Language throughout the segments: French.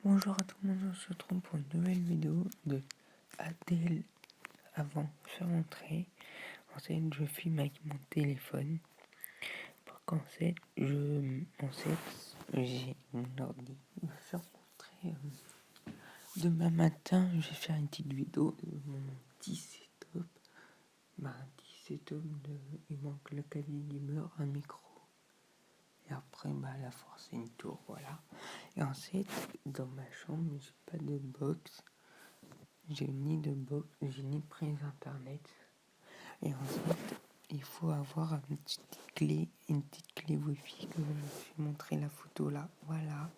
Bonjour à tout le monde, on se retrouve pour une nouvelle vidéo de ATL avant faire entrer. En fait, je filme avec mon téléphone. Parce qu'en fait, j'ai mon ordi. Je vais faire montrer. Demain matin, je vais faire une petite vidéo de mon petit setup. Un petit setup il manque le clavier gamer, un micro. Et après, la force, c'est une tour, voilà. Et ensuite, dans ma chambre, j'ai pas de box. J'ai ni de box, j'ai ni de prise internet. Et ensuite, il faut avoir une petite clé Wi-Fi que je vais montrer la photo là. Voilà.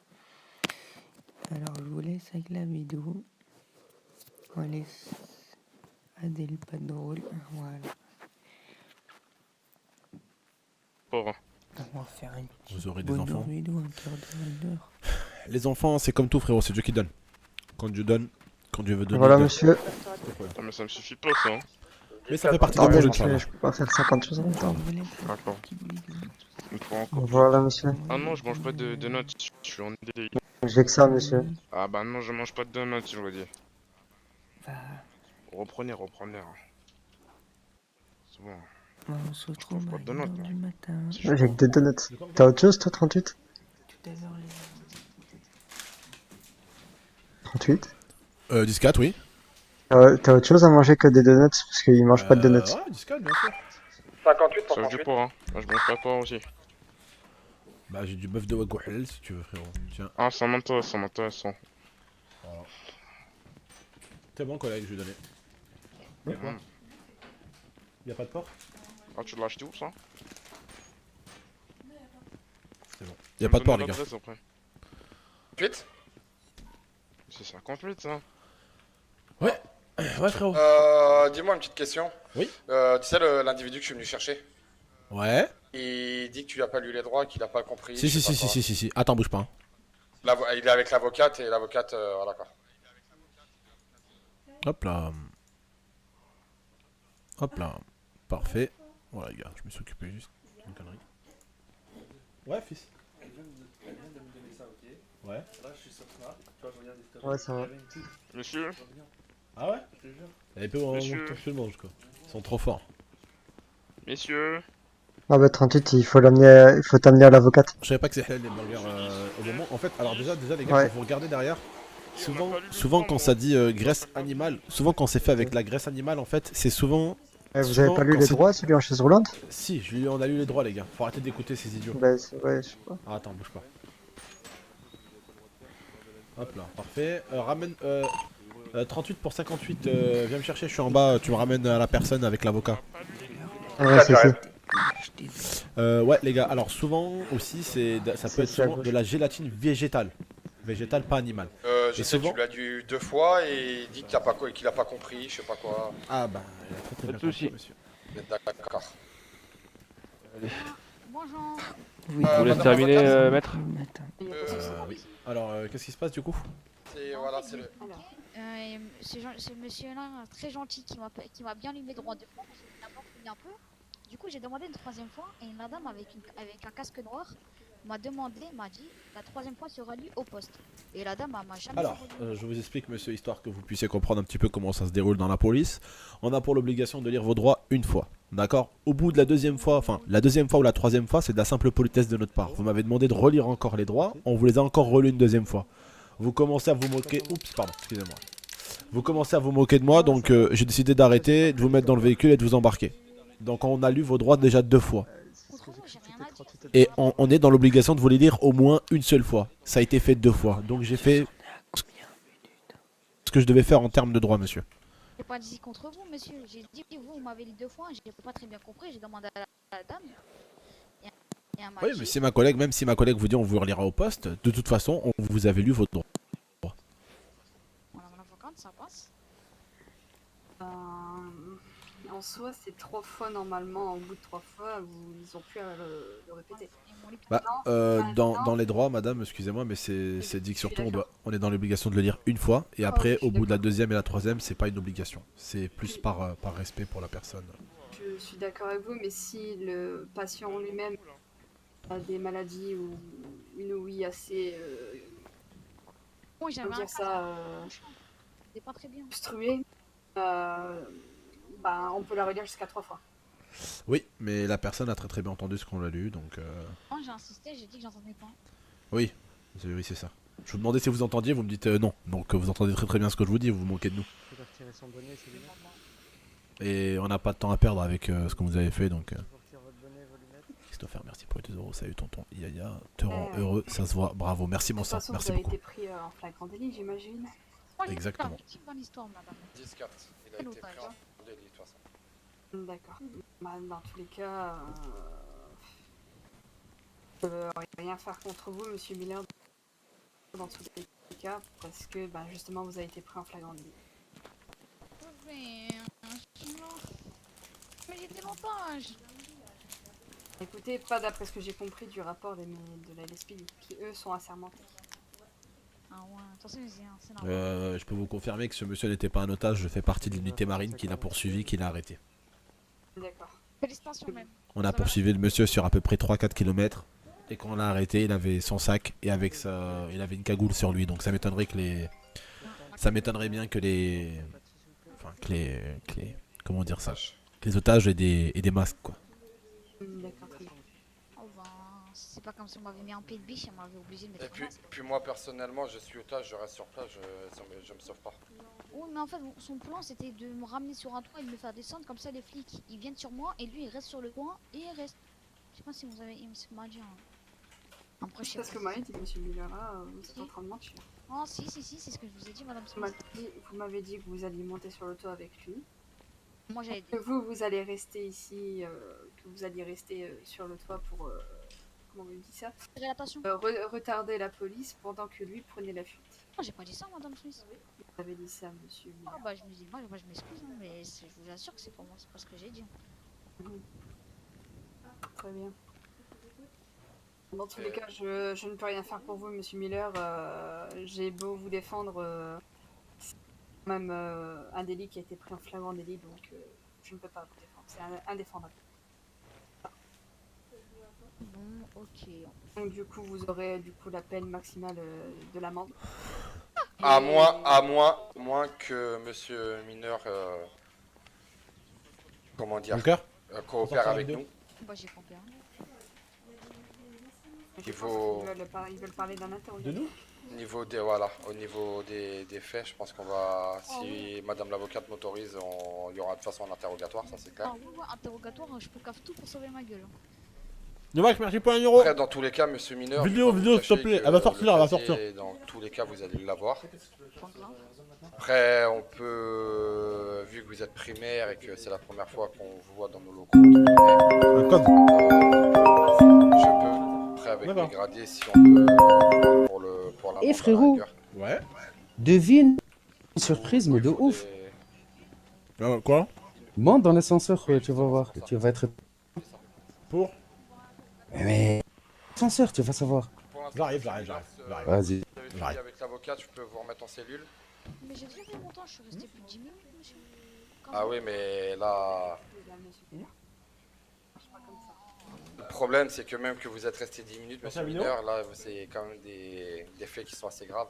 Alors, je vous laisse avec la vidéo. On laisse Adèle pas drôle. Voilà. Pauvre. On va faire une petite Vous aurez des enfants. vidéo, un quart d'heure, une heure. Les enfants, c'est comme tout, frérot, c'est Dieu qui donne. Quand Dieu donne, quand Dieu veut donner. Voilà, il donne. monsieur. Ah, mais ça me suffit pas, ça. Hein. Mais ça fait partie des Attendez, projets de monsieur, Inch'Allah. je peux pas faire 50 choses en même temps. Je vous laisse avec D'accord. une petite vidéo. Une fois encore. Voilà, monsieur. Ah non, je mange pas de donuts. Je suis en DDI. J'ai que ça, monsieur. Ah bah non, je mange pas de donuts, je vous dis. Bah, Reprenez. C'est bon. on se retrouve pas à de 1h donuts, du matin. C'est J'ai chaud. que des donuts. T'as autre chose, toi, 38? Tout à l'heure, les 38? 10-4, oui. T'as autre chose à manger que des donuts? Parce qu'ils mangent pas de donuts. Ouais, 10-4, bien sûr. 58 pour Sauf du 38. porc, hein. Moi, je mange pas de porc aussi. Bah, j'ai du bœuf de Wagyu halal si tu veux, frérot. Tiens, Ah, ça m'intéresse, ça m'intéresse. voilà. T'es bon, collègue, je vais donner. Y'a quoi? Y'a pas de porc? Ah, tu l'as acheté où, ça? C'est bon. Y'a pas de porc, les gars. Après. 58 C'est 58, ça. Ouais, frérot. Dis-moi une petite question. Oui. Tu sais, l'individu que je suis venu chercher, Ouais. il dit que tu lui as pas lu les droits, qu'il a pas compris. Si. je sais pas quoi. Attends, bouge pas. Hein. Il est avec l'avocate et l'avocate, d'accord. Hop là. Hop là. Parfait. Voilà, les gars, je me suis occupé juste d'une connerie. Ouais, fils. Elle vient de me donner ça, ok. Ouais. Là, je suis sur ça. Tu vois, je regarde des stories. Ouais, ça va. J'avais une petite, Monsieur je reviens, Ah ouais? je te jure. Elle peut en Monsieur. tout le monde, quoi. Ils sont trop forts. Messieurs Ah bah 38, il faut t'amener à l'avocate. Je savais pas que c'est halal les burgers au moment. En fait, alors déjà les gars, Ouais. quand vous regardez derrière, on a pas lu le souvent droit, quand moi. ça dit graisse animale, souvent quand c'est fait avec la graisse animale, en fait, c'est souvent. Vous avez pas lu quand les c'est- droits, celui en chaise roulante? Si, on a lu les droits, les gars. Faut arrêter d'écouter ces idiots. Bah ouais, je sais pas. Ah, attends, bouge pas. Hop là, parfait. Ramène 38 pour 58. Viens me chercher, je suis en bas. Tu me ramènes à la personne avec l'avocat. Ouais, c'est si. Ouais, les gars. Alors souvent aussi, ça peut être C'est à souvent gauche. de la gélatine végétale. Végétale, pas animale. Je Et sais souvent- que tu l'as dit 2 fois et il dit qu'il a pas compris, je sais pas quoi. Ah bah, il a très bien compris, monsieur. D'accord. Bonjour. Oui, Vous laisse madame terminer, l'avocate maître. Matin. Oui. Alors, qu'est-ce qui se passe du coup? Voilà, c'est le. Ce monsieur-là très gentil qui m'a bien lu mes droits de fois, j'ai d'abord fouillé un peu. Du coup, j'ai demandé une troisième fois et la dame avec un casque noir m'a dit la troisième fois sera lue au poste. Et la dame m'a jamais Alors, relu. je vous explique, monsieur, histoire que vous puissiez comprendre un petit peu comment ça se déroule dans la police. On a pour l'obligation de lire vos droits une fois. D'accord? Au bout de la deuxième fois, enfin, la deuxième fois ou la troisième fois, c'est de la simple politesse de notre part. Vous m'avez demandé de relire encore les droits, on vous les a encore relus une deuxième fois. Vous commencez à vous moquer. Oups, pardon, excusez-moi. Vous commencez à vous moquer de moi, donc j'ai décidé d'arrêter, de vous mettre dans le véhicule et de vous embarquer. Donc on a lu vos droits déjà 2 fois. Autrement, j'ai rien à dire. Et on est dans l'obligation de vous les lire au moins une seule fois. Ça a été fait 2 fois. Donc j'ai fait ce que je devais faire en termes de droit, monsieur. J'ai pas dit contre vous, monsieur. J'ai dit vous m'avez lu 2 fois, j'ai pas très bien compris. J'ai demandé à la dame. Et elle m'a Oui, dit, mais si ma collègue, même si ma collègue vous dit on vous relira au poste, de toute façon, on vous avait lu vos droits. voilà, mon avocate, ça passe. En soi, c'est 3 fois normalement. Au bout de 3 fois, ils ont pu le répéter. Ils m'ont lu Bah, Non, dans les droits, madame, excusez-moi, mais c'est dit que surtout on est dans l'obligation de le lire une fois. Et après, je suis au bout de la d'accord. deuxième et la troisième, c'est pas une obligation. C'est plus par respect pour la personne. Je suis d'accord avec vous, mais si le patient lui-même a des maladies ou une ouïe assez Moi, j'avais comment un dire ça, c'était pas très bien. obstrué, bah, on peut la relire jusqu'à 3 fois. Oui, mais la personne a très très bien entendu ce qu'on l'a lu, donc Moi, j'ai insisté, j'ai dit que j'entendais pas. oui, oui c'est ça. Je vous demandais si vous entendiez, vous me dites non. Donc vous entendez très très bien ce que je vous dis, vous vous moquez de nous. Il faut retirer son bonnet, ses lunettes. Et on n'a pas de temps à perdre avec ce que vous avez fait, donc... Il faut retirer votre bonnet, vos lunettes. Christopher, merci pour les 2 euros, salut tonton Yaya, te rend Ouais. heureux, ça se voit, bravo, merci De mon toute sang, façon, merci vous avez beaucoup. été pris en flagrant délit, j'imagine. Moi, j'ai Exactement. pas victime dans l'histoire, madame. 10-4. Il a Quel été otage, pris hein. en délit de toute façon. D'accord. Bah, dans tous les cas, je peux rien faire contre vous, monsieur Miller, dans tous les cas, parce que bah, justement, vous avez été pris en flagrant délit. Mais, non. Mais j'étais l'otage. Écoutez, pas d'après ce que j'ai compris du rapport de la LSP, qui eux sont assermentés. Ah ouais, attention, c'est normal. Je peux vous confirmer que ce monsieur n'était pas un otage, je fais partie de l'unité marine qui l'a poursuivi, qui l'a arrêté. D'accord. Félicitations même. On a poursuivi le monsieur sur à peu près 3-4 km, et quand on l'a arrêté, il avait son sac, et avec ça, il avait une cagoule sur lui, donc ça m'étonnerait que les... Ça m'étonnerait bien que les... Enfin, que les... Comment dire ça? Que les otages aient des masques, quoi. D'accord, très bien. Oh ben, c'est pas comme si on m'avait mis un pied de biche, on m'avait obligé de mettre Et un masque. puis moi personnellement, je suis otage, je reste sur place, je me sauve pas. Oui, mais en fait, son plan c'était de me ramener sur un toit et de me faire descendre, comme ça les flics ils viennent sur moi et lui il reste sur le coin et il reste. Je sais pas si vous avez. Ce qu'on m'a dit. Hein. Après, je sais Parce que pas. moi, dit monsieur Miller, vous êtes en train de mentir. Oh, si, c'est ce que je vous ai dit, madame Vous Smith. m'avez dit que vous alliez monter sur le toit avec lui. Moi j'avais dit. Que vous allez rester ici, que vous alliez rester sur le toit pour, comment on dit ça, Relatation. retarder la police pendant que lui prenait la fuite. Oh, j'ai pas dit ça, madame Smith. Vous avez dit ça, monsieur Oh, Miller. bah, je me dis, moi je m'excuse, hein, mais je vous assure que c'est pour moi, c'est pas ce que j'ai dit. Très bien. Dans tous les cas, je ne peux rien faire pour vous, monsieur Miller. J'ai beau vous défendre, c'est quand même un délit qui a été pris en flagrant délit, donc je ne peux pas vous défendre. C'est indéfendable. Bon, ok. Donc du coup, vous aurez du coup la peine maximale de l'amende. À Et- moins que monsieur mineur, comment dire, Mon cœur coopère avec nous. Bah, j'ai compris. Hein. Je Il pense faut- qu'ils veulent parler d'un De interrogatoire. nous Au niveau des faits, je pense qu'on va, si madame l'avocate m'autorise, il y aura de toute façon un interrogatoire, ça c'est clair. Ah, ouais, interrogatoire, je peux caffe tout pour sauver ma gueule. Dommage, merci pour 1 euro. Après, dans tous les cas, monsieur mineur, Vidéo, je peux vidéo, vous s'il te cacher plaît. que Elle va sortir, le elle va casier, sortir. Dans tous les cas, vous allez l'avoir. Pas grave. Après, on peut, vu que vous êtes primaire et que c'est la première fois qu'on vous voit dans nos locaux, entre Un code. guillemets, je peux, après avec D'accord. les gradés, si on peut, pour la Eh, vente à la frérot. rigueur. Ouais. Devine une surprise, mais Il de faut ouf. Quoi? Monte dans l'ascenseur, tu vas voir. Tu vas être. Pour Mais. Ascenseur, tu vas savoir. Pour l'instant, J'arrive. si J'arrive. Vas-y. vous avez fini J'arrive. avec l'avocat, je peux vous remettre en cellule. Mais j'ai déjà fait mon temps, je suis resté plus de 10 minutes, monsieur. Ah oui, mais là, Mesdames, messieurs, Miller. Ça marche pas comme ça. le problème, c'est que même que vous êtes resté 10 minutes, Merci, monsieur Amino. mineur, là, c'est quand même des faits qui sont assez graves.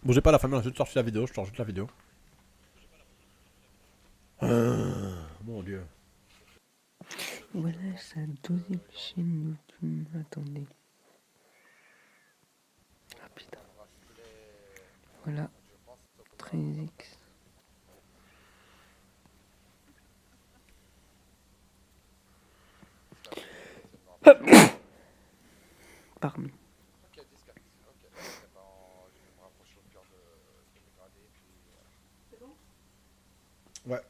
Bougez pas la famille, je te sortir la vidéo, je te rajoute la vidéo. Mon dieu. Voilà sa deuxième chaîne YouTube. Attendez. Ah putain. Voilà. 13x. Pardon. Ok, 10-4. Ok, ben, je vais me rapprocher au cœur de mes gradés, puis... Ouais.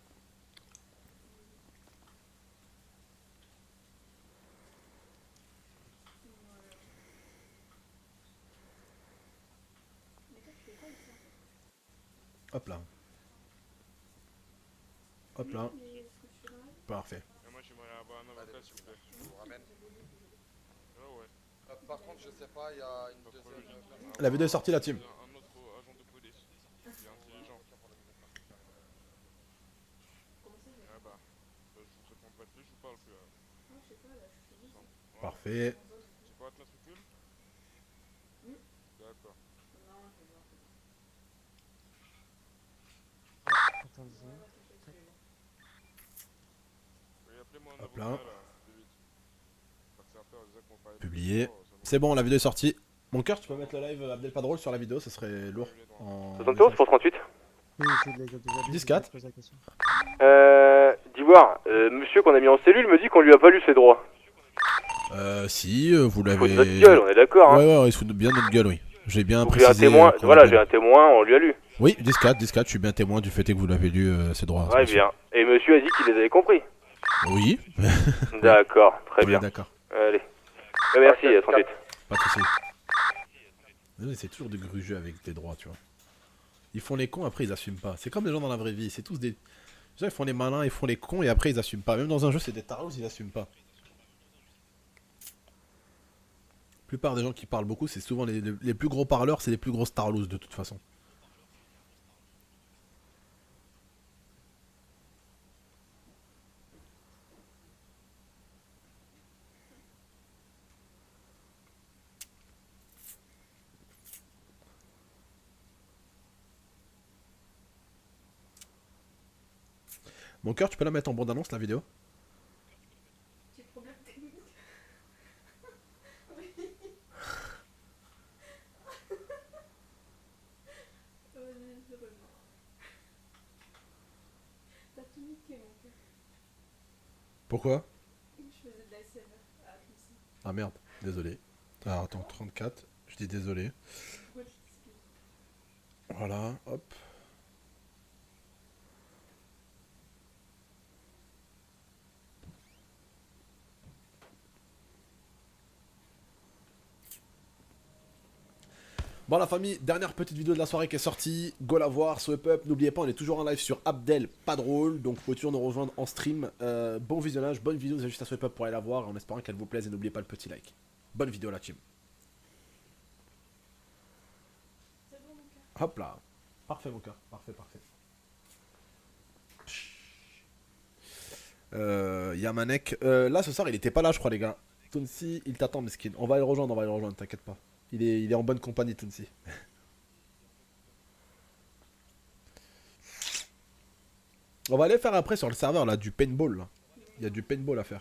Hop là. Hop là. Parfait. Moi j'aimerais avoir un avocat s'il vous plaît. Je vous ramène. Ah ouais. Par contre, je sais pas, il y a une deuxième personne. La vidéo est sortie, la team. Un autre agent de police. Il est intelligent. Ah bah. Je vous réponds pas plus, je vous parle plus. Parfait. C'est quoi votre matricule? D'accord. Oui, appelez-moi un Hop là. avocat, là, plus vite. Parce que après, on disait qu'on parlait de Publié. droit, ça me- C'est bon, la vidéo est sortie. Mon cœur, tu peux mettre le live Abdel Padrol sur la vidéo, ça serait lourd. En... 71 pour 38. Oui, je l'ai déjà dit, 10-4. je pose la question. D'Ivoire, monsieur qu'on a mis en cellule me dit qu'on lui a pas lu ses droits. Si, vous Il l'avez... faut de notre gueule, on est d'accord, hein. Ouais, il se fout bien de notre gueule, oui. J'ai bien Donc j'ai un précisé... témoin, qu'on voilà, avait- j'ai un témoin, on lui a lu. Oui, 10-4, je suis bien témoin du fait que vous l'avez lu, ses droits. Ouais, monsieur. bien. Et monsieur a dit qu'il les avait compris. Oui. D'accord, très Ouais, bien. d'accord. Allez. Merci, 38. Pas de soucis. Mais c'est toujours du grugeux avec tes droits, tu vois. Ils font les cons, après ils assument pas. C'est comme les gens dans la vraie vie, c'est tous des... Déjà, ils font les malins, ils font les cons et après ils assument pas. Même dans un jeu, c'est des taros, ils assument pas. La plupart des gens qui parlent beaucoup, c'est souvent les plus gros parleurs, c'est les plus grosses tarlousses de toute façon. Mon cœur, tu peux la mettre en bande-annonce la vidéo? Petit problème technique. T'as tout niqué, mon cœur. Pourquoi? Je faisais de la SMR à Lucie. Ah merde, désolé. Alors attends, 34, je dis désolé. Pourquoi tu t'excuses? Voilà, hop. Bon la famille, dernière petite vidéo de la soirée qui est sortie, go la voir, swipe up, n'oubliez pas on est toujours en live sur Abdel Padrol, donc vous pouvez toujours nous rejoindre en stream, bon visionnage, bonne vidéo, vous avez juste à swipe up pour aller la voir, en espérant qu'elle vous plaise et n'oubliez pas le petit like. Bonne vidéo la team. Hop là, parfait mon cœur, parfait. Yamanek, là ce soir il était pas là je crois les gars. Tunsi, il t'attend mesquin, on va le rejoindre, t'inquiète pas. Il est en bonne compagnie, Tunsi. On va aller faire après sur le serveur là, du paintball. Là. Il y a du paintball à faire.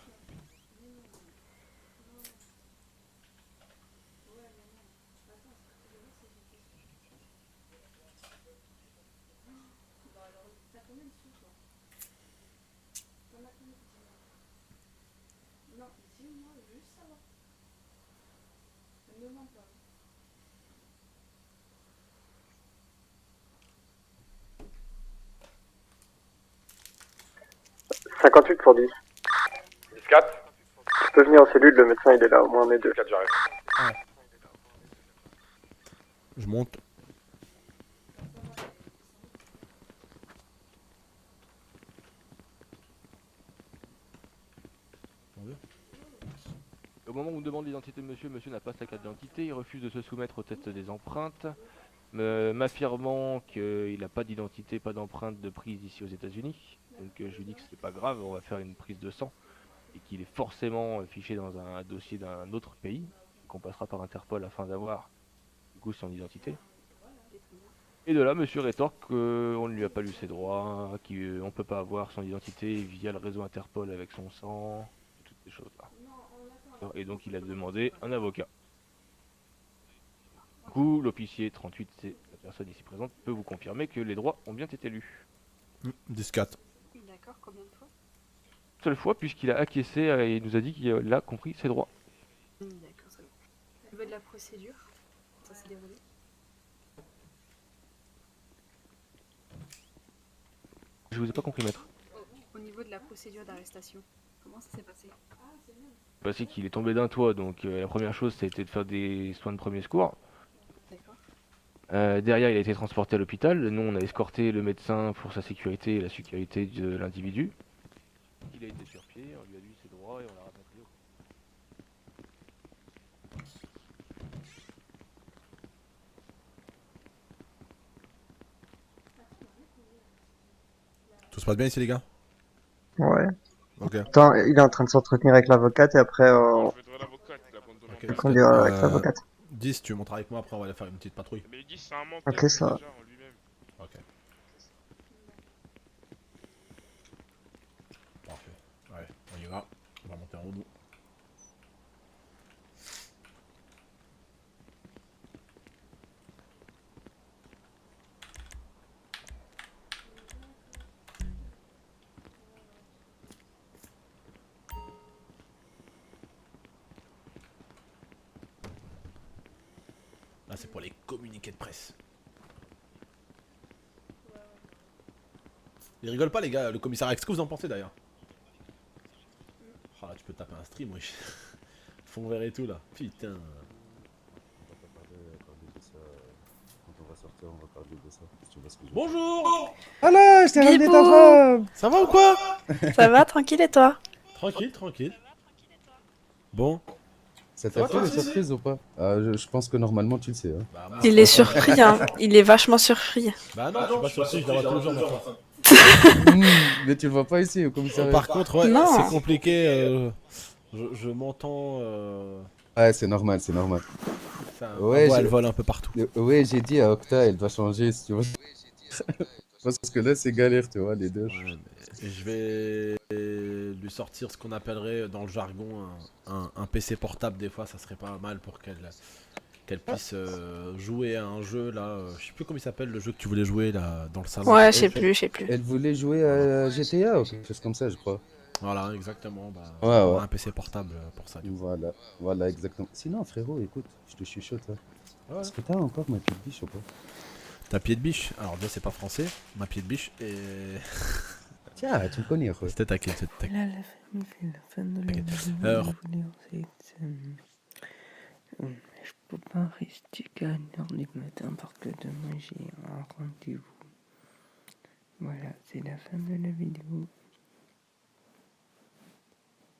Non, dis-moi juste savoir. Ne me mens pas. « 58 pour 10. 10-4. Tu peux venir en cellule, le médecin il est là, au moins on est deux. 4, j'arrive. Je monte. Au moment où on demande l'identité de monsieur, monsieur n'a pas sa carte d'identité, il refuse de se soumettre au test des empreintes, m'affirmant qu'il n'a pas d'identité, pas d'empreinte de prise ici aux États-Unis. Donc je lui dis que c'est pas grave, on va faire une prise de sang et qu'il est forcément fiché dans un dossier d'un autre pays, qu'on passera par Interpol afin d'avoir du coup son identité. Et de là, monsieur rétorque qu'on ne lui a pas lu ses droits, qu'on ne peut pas avoir son identité via le réseau Interpol avec son sang, et toutes ces choses-là. Et donc il a demandé un avocat. Du coup, l'officier 38, c'est la personne ici présente, peut vous confirmer que les droits ont bien été lus. 10-4. D'accord, combien de fois? Une seule fois, puisqu'il a acquiescé et il nous a dit qu'il a compris ses droits. D'accord, très bien. Au niveau de la procédure, ça s'est déroulé? Je vous ai pas compris, maître. Au niveau de la procédure d'arrestation, comment ça s'est passé? Parce qu'il est tombé d'un toit, donc la première chose, c'était de faire des soins de premier secours. D'accord. Derrière, il a été transporté à l'hôpital. Nous, on a escorté le médecin pour sa sécurité et la sécurité de l'individu. Il a été sur pied, on lui a lu ses droits et on l'a rapatrié. Tout se passe bien ici les gars? Ouais. Ok. Attends, il est en train de s'entretenir avec l'avocate et après Je vais trouver l'avocate, là, pour me demander. Ok. on conduira avec l'avocate. 10, tu montres avec moi, après on va aller faire une petite patrouille. Mais 10, c'est un manque Ok, ça va. déjà en lui-même. Ok. Parfait. Allez, on y va. On va monter en haut. Là, c'est pour les communiqués de presse. Ils rigolent pas, les gars, le commissariat. Qu'est-ce que vous en pensez d'ailleurs? Oh là, tu peux taper un stream, wesh. Fond vert et tout là. Putain. On va pas parler de ça. Quand on va sortir, on va parler de ça. Tu vois ce que je veux dire. Bonjour. Voilà, je t'ai ramené ta Bibou. femme. Ça va ou quoi? Ça va, tranquille et toi? Tranquille, tranquille. Bon. Ça t'a fait une surprise ou pas? Je pense que normalement tu le sais. Hein. Bah, moi, Il est surpris, hein. Il est vachement surpris. bah non, je suis pas surpris, je la vois tous les jours maintenant. Mais tu le vois pas ici au commissariat. Par contre, ouais, Non. c'est compliqué. Je m'entends. Ouais, c'est normal, c'est normal. Ça, Ouais, elle vole un peu partout. Ouais, j'ai dit à Octa, elle doit changer, si tu vois. Parce que là, c'est galère, tu vois, les deux. Ouais, mais je vais lui sortir ce qu'on appellerait dans le jargon un PC portable. Des fois, ça serait pas mal pour qu'elle puisse jouer à un jeu là. Je sais plus comment il s'appelle le jeu que tu voulais jouer là dans le salon. Ouais, je sais plus. Elle voulait jouer à GTA ou quelque chose comme ça, je crois. Voilà, exactement. Bah, Ouais, ouais. un PC portable pour ça. Voilà, exactement. Sinon, frérot, écoute, je te chuchote là. Ouais. Est-ce que t'as encore ma petite biche ou pas? Ta pied de biche. Alors déjà, c'est pas français. Ma pied de biche et. Tiens, tu me connais, quoi. C'était taquet, c'était taquet. Là, la famille, c'est la fin de la T'inquiète. vie. Je peux pas rester qu'à 1h du matin parce que demain j'ai un rendez-vous. Voilà, c'est la fin de la vidéo.